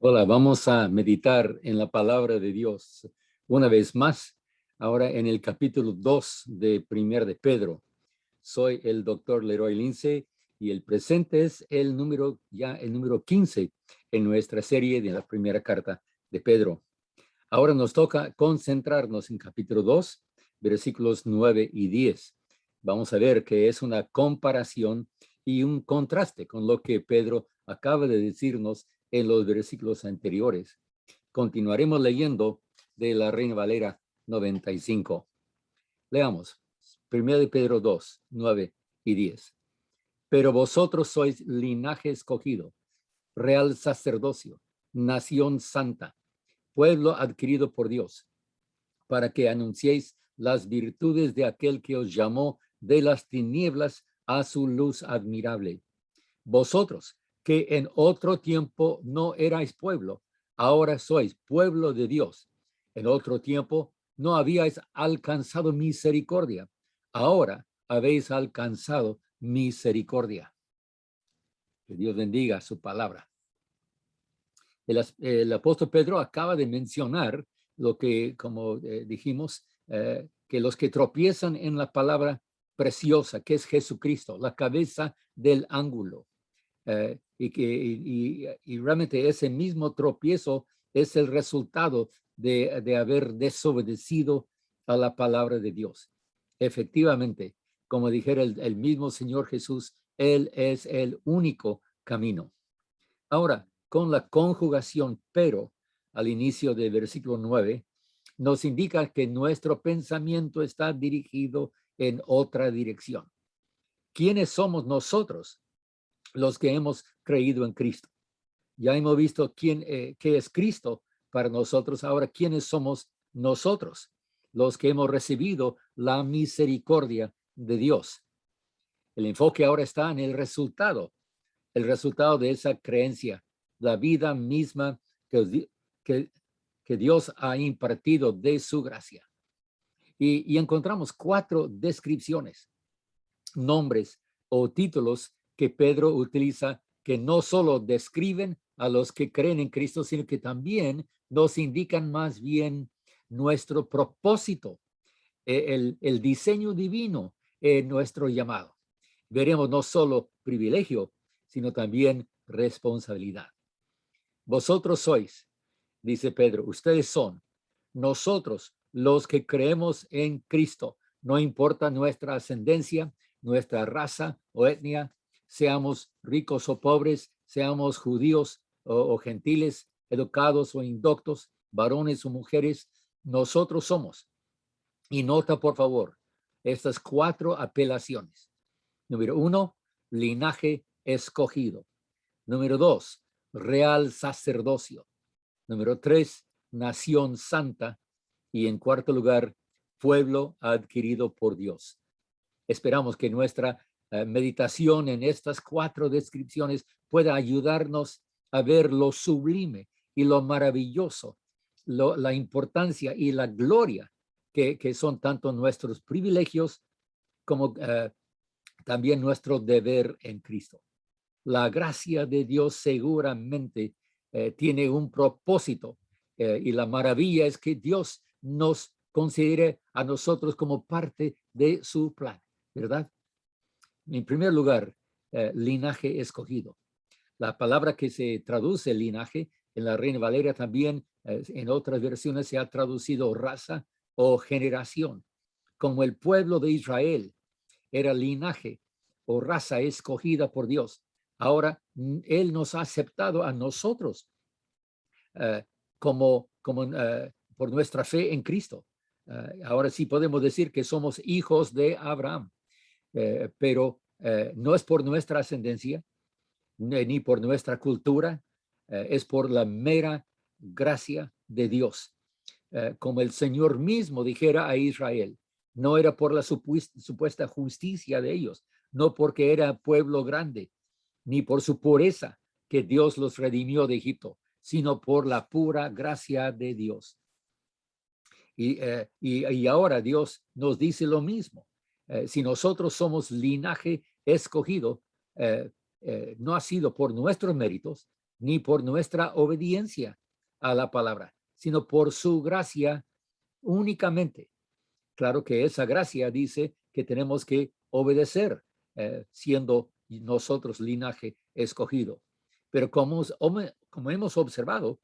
Hola, vamos a meditar en la palabra de Dios una vez más, ahora en el capítulo 2 de Primer de Pedro. Soy el doctor Leroy Lince y el presente es el número 15 en nuestra serie de la primera carta de Pedro. Ahora nos toca concentrarnos en capítulo 2, versículos 9 y 10. Vamos a ver que es una comparación y un contraste con lo que Pedro acaba de decirnos en los versículos anteriores. Continuaremos leyendo de la Reina Valera 95. Leamos. 1 de Pedro 2, 9 y 10. Pero vosotros sois linaje escogido, real sacerdocio, nación santa, pueblo adquirido por Dios, para que anunciéis las virtudes de aquel que os llamó de las tinieblas a su luz admirable. Vosotros, que en otro tiempo no erais pueblo, ahora sois pueblo de Dios. En otro tiempo no habíais alcanzado misericordia, ahora habéis alcanzado misericordia. Que Dios bendiga su palabra. El apóstol Pedro acaba de mencionar lo que, como dijimos, que los que tropiezan en la palabra preciosa, que es Jesucristo, la cabeza del ángulo, y realmente ese mismo tropiezo es el resultado de haber desobedecido a la palabra de Dios. Efectivamente, como dijera el mismo Señor Jesús, Él es el único camino. Ahora, con la conjugación pero al inicio del versículo 9, nos indica que nuestro pensamiento está dirigido en otra dirección. ¿Quiénes somos nosotros los que hemos creído en Cristo? Ya hemos visto qué es Cristo para nosotros. Ahora, ¿quiénes somos nosotros? Los que hemos recibido la misericordia de Dios. El enfoque ahora está en el resultado de esa creencia, la vida misma que Dios ha impartido de su gracia. Y encontramos 4 descripciones, nombres o títulos que Pedro utiliza que no solo describen a los que creen en Cristo, sino que también nos indican más bien nuestro propósito, el diseño divino en nuestro llamado. Veremos no solo privilegio, sino también responsabilidad. Vosotros sois, dice Pedro, ustedes son, nosotros los que creemos en Cristo, no importa nuestra ascendencia, nuestra raza o etnia, seamos ricos o pobres, seamos judíos o gentiles, educados o indoctos, varones o mujeres, nosotros somos. Y nota, por favor, estas 4 apelaciones. Número 1, linaje escogido. Número 2, real sacerdocio. Número 3, nación santa. Y en cuarto lugar, pueblo adquirido por Dios. Esperamos que nuestra meditación en estas 4 descripciones pueda ayudarnos a ver lo sublime y lo maravilloso, la importancia y la gloria que son tanto nuestros privilegios como también nuestro deber en Cristo. La gracia de Dios seguramente tiene un propósito y la maravilla es que Dios nos considere a nosotros como parte de su plan, ¿verdad? En primer lugar, linaje escogido. La palabra que se traduce linaje en la Reina Valera también en otras versiones se ha traducido raza o generación, como el pueblo de Israel era linaje o raza escogida por Dios. Ahora Él nos ha aceptado a nosotros por nuestra fe en Cristo. Ahora sí podemos decir que somos hijos de Abraham, pero no es por nuestra ascendencia ni por nuestra cultura, es por la mera gracia de Dios. Como el Señor mismo dijera a Israel, no era por la supuesta justicia de ellos, no porque era pueblo grande, ni por su pureza que Dios los redimió de Egipto, sino por la pura gracia de Dios. Y ahora Dios nos dice lo mismo. Si nosotros somos linaje escogido, no ha sido por nuestros méritos, ni por nuestra obediencia a la palabra, sino por su gracia únicamente. Claro que esa gracia dice que tenemos que obedecer, siendo nosotros linaje escogido. Pero como hemos observado,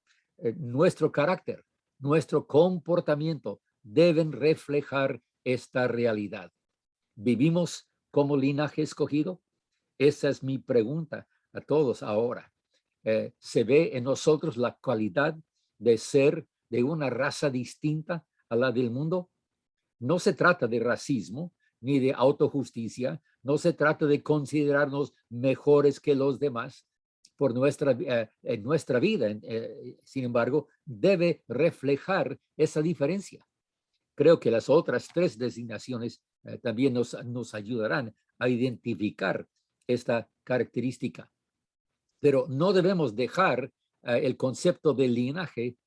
nuestro carácter, nuestro comportamiento deben reflejar esta realidad. ¿Vivimos como linaje escogido? Esa es mi pregunta a todos ahora. ¿Se ve en nosotros la cualidad de ser de una raza distinta a la del mundo? No se trata de racismo ni de autojusticia, no se trata de considerarnos mejores que los demás por en nuestra vida. Sin embargo, debe reflejar esa diferencia. Creo que las otras tres designaciones también nos ayudarán a identificar esta característica. Pero no debemos dejar el concepto de linaje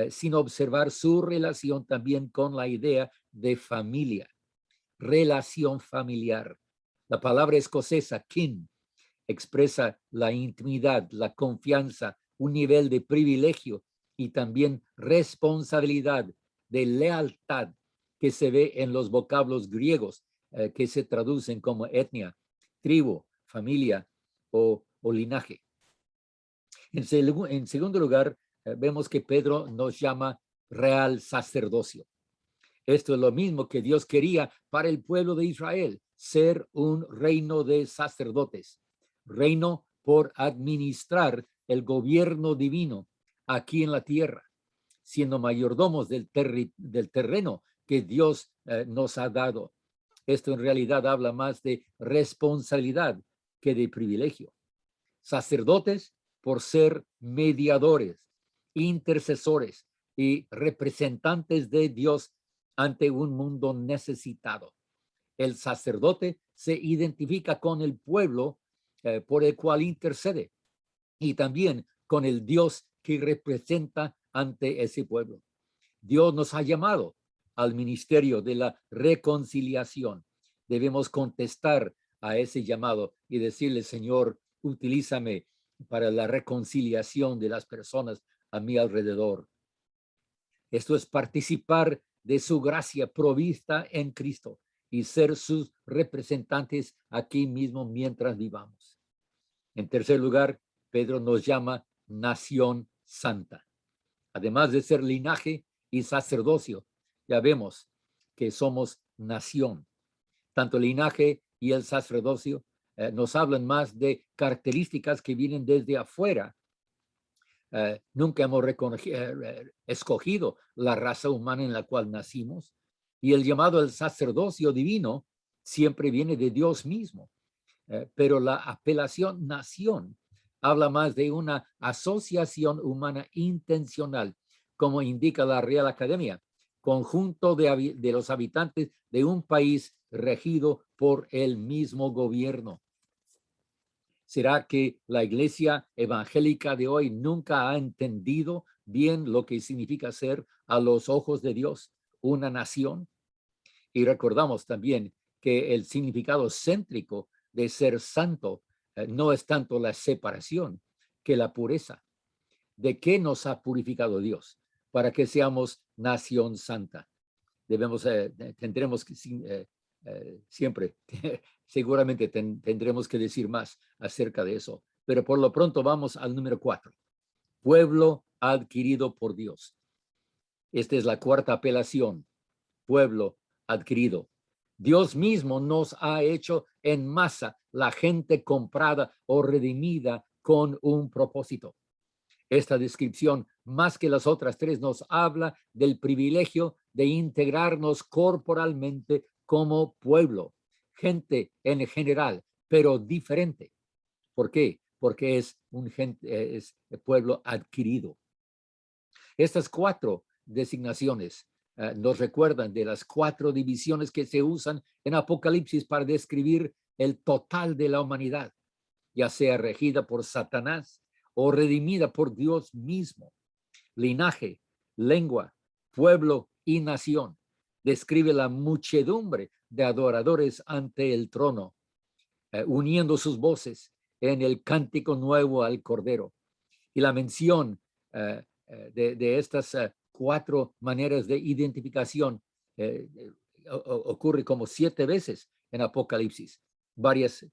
sin observar su relación también con la idea de familia, relación familiar. La palabra escocesa, kin, expresa la intimidad, la confianza, un nivel de privilegio y también responsabilidad, de lealtad que se ve en los vocablos griegos que se traducen como etnia, tribu, familia o linaje. En segundo lugar, vemos que Pedro nos llama real sacerdocio. Esto es lo mismo que Dios quería para el pueblo de Israel, ser un reino de sacerdotes, reino por administrar el gobierno divino aquí en la tierra, siendo mayordomos del terreno que Dios nos ha dado. Esto en realidad habla más de responsabilidad que de privilegio. Sacerdotes por ser mediadores, intercesores y representantes de Dios ante un mundo necesitado. El sacerdote se identifica con el pueblo por el cual intercede y también con el Dios que representa ante ese pueblo. Dios nos ha llamado al ministerio de la reconciliación. Debemos contestar a ese llamado y decirle, Señor, utilízame para la reconciliación de las personas a mi alrededor. Esto es participar de su gracia provista en Cristo y ser sus representantes aquí mismo mientras vivamos. En tercer lugar, Pedro nos llama nación santa. Además de ser linaje y sacerdocio, ya vemos que somos nación. Tanto el linaje y el sacerdocio nos hablan más de características que vienen desde afuera. Nunca hemos escogido la raza humana en la cual nacimos, y el llamado al sacerdocio divino siempre viene de Dios mismo. Pero la apelación nación habla más de una asociación humana intencional, como indica la Real Academia, conjunto de los habitantes de un país regido por el mismo gobierno. ¿Será que la iglesia evangélica de hoy nunca ha entendido bien lo que significa ser a los ojos de Dios una nación? Y recordamos también que el significado céntrico de ser santo no es tanto la separación que la pureza. ¿De qué nos ha purificado Dios para que seamos nación santa? Tendremos que siempre, seguramente tendremos que decir más acerca de eso. Pero por lo pronto vamos al número 4. Pueblo adquirido por Dios. Esta es la cuarta apelación. Pueblo adquirido. Dios mismo nos ha hecho en masa la gente comprada o redimida con un propósito. Esta descripción, más que las otras tres, nos habla del privilegio de integrarnos corporalmente como pueblo, gente en general, pero diferente. ¿Por qué? Porque es un pueblo adquirido. Estas cuatro designaciones nos recuerdan de las cuatro divisiones que se usan en Apocalipsis para describir el total de la humanidad, ya sea regida por Satanás o redimida por Dios mismo. Linaje, lengua, pueblo y nación. Describe la muchedumbre de adoradores ante el trono, uniendo sus voces en el cántico nuevo al Cordero. Y la mención de estas cuatro maneras de identificación ocurre como 7 veces en Apocalipsis. Varias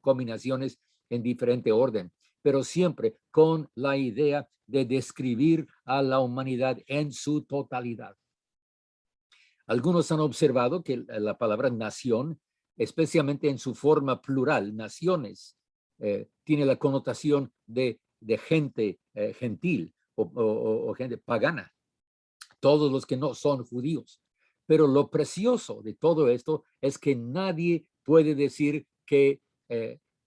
combinaciones en diferente orden, pero siempre con la idea de describir a la humanidad en su totalidad. Algunos han observado que la palabra nación, especialmente en su forma plural, naciones, tiene la connotación de gente gentil o gente pagana, todos los que no son judíos. Pero lo precioso de todo esto es que nadie puede decir que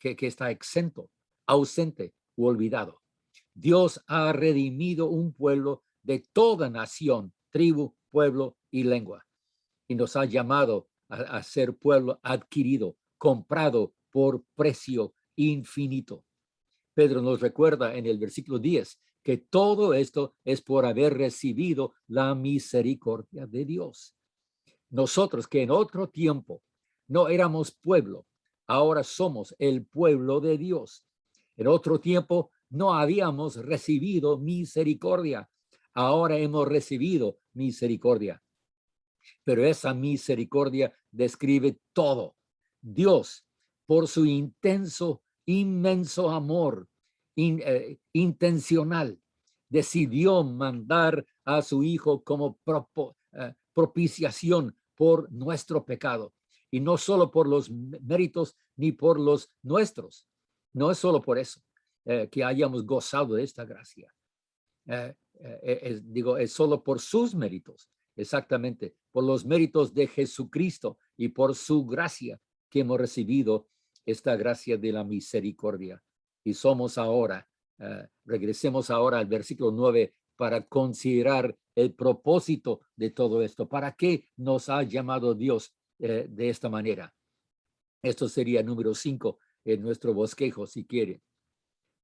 está exento, ausente u olvidado. Dios ha redimido un pueblo de toda nación, tribu, pueblo y lengua. Y nos ha llamado a ser pueblo adquirido, comprado por precio infinito. Pedro nos recuerda en el versículo 10 que todo esto es por haber recibido la misericordia de Dios. Nosotros que en otro tiempo no éramos pueblo, ahora somos el pueblo de Dios. En otro tiempo no habíamos recibido misericordia, ahora hemos recibido misericordia. Pero esa misericordia describe todo. Dios, por su intenso, inmenso amor intencional, decidió mandar a su Hijo como propiciación por nuestro pecado. Y no solo por los méritos ni por los nuestros. No es solo por eso que hayamos gozado de esta gracia. Es solo por sus méritos, exactamente, por los méritos de Jesucristo y por su gracia que hemos recibido esta gracia de la misericordia. Y somos ahora, regresemos ahora al versículo 9 para considerar el propósito de todo esto. ¿Para qué nos ha llamado Dios de esta manera? Esto sería número 5 en nuestro bosquejo, si quieren.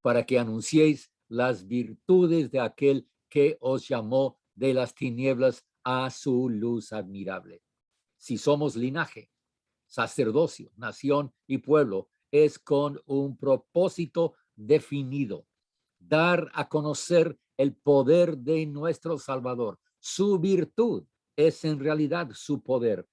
Para que anunciéis las virtudes de aquel que os llamó de las tinieblas a su luz admirable. Si somos linaje, sacerdocio, nación y pueblo, es con un propósito definido. Dar a conocer el poder de nuestro Salvador. Su virtud es en realidad su poder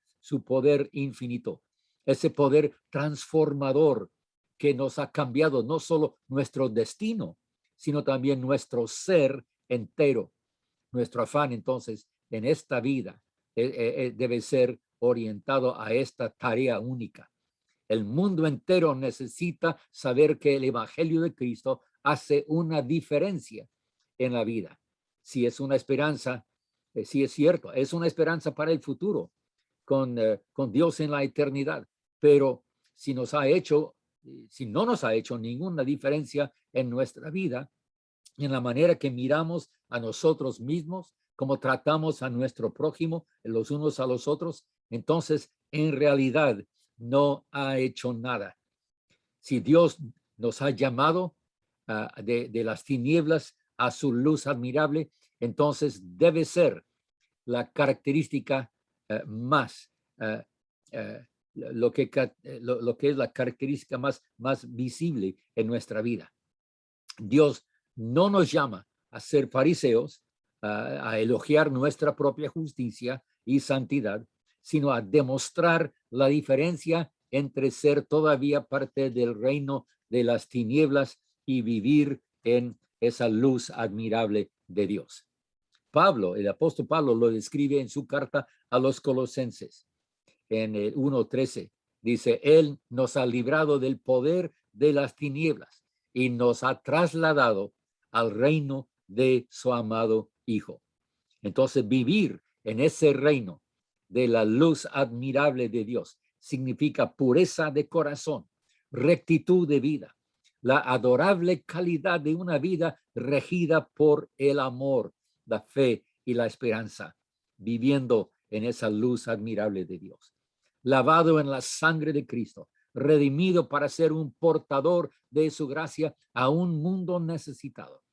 infinito. Ese poder transformador que nos ha cambiado no solo nuestro destino, sino también nuestro ser entero. Nuestro afán, entonces, en esta vida debe ser orientado a esta tarea única. El mundo entero necesita saber que el Evangelio de Cristo hace una diferencia en la vida. Si es una esperanza, sí es cierto, es una esperanza para el futuro, con Dios en la eternidad. Pero si no nos ha hecho ninguna diferencia en nuestra vida, en la manera que miramos a nosotros mismos, como tratamos a nuestro prójimo, los unos a los otros, entonces en realidad no ha hecho nada. Si Dios nos ha llamado de las tinieblas a su luz admirable, entonces debe ser la característica más, lo que es la característica más visible en nuestra vida. Dios no nos llama a ser fariseos, a elogiar nuestra propia justicia y santidad, sino a demostrar la diferencia entre ser todavía parte del reino de las tinieblas y vivir en esa luz admirable de Dios. Pablo, el apóstol Pablo, lo describe en su carta a los Colosenses en el 1:13. Dice, Él nos ha librado del poder de las tinieblas y nos ha trasladado al reino de su amado Hijo. Entonces, vivir en ese reino de la luz admirable de Dios significa pureza de corazón, rectitud de vida, la adorable calidad de una vida regida por el amor, la fe y la esperanza, viviendo en esa luz admirable de Dios. Lavado en la sangre de Cristo, redimido para ser un portador de su gracia a un mundo necesitado.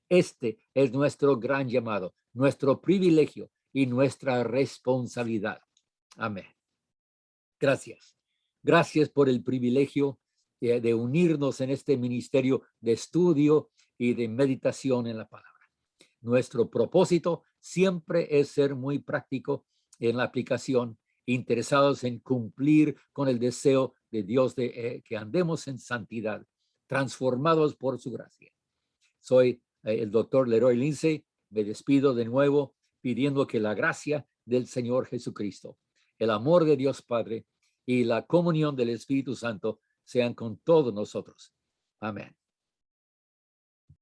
Este es nuestro gran llamado, nuestro privilegio y nuestra responsabilidad. Amén. Gracias. Gracias por el privilegio de unirnos en este ministerio de estudio y de meditación en la palabra. Nuestro propósito siempre es ser muy práctico en la aplicación, interesados en cumplir con el deseo de Dios de que andemos en santidad, transformados por su gracia. Soy el doctor Leroy Lindsay. Me despido de nuevo pidiendo que la gracia del Señor Jesucristo, el amor de Dios Padre y la comunión del Espíritu Santo sean con todos nosotros. Amén.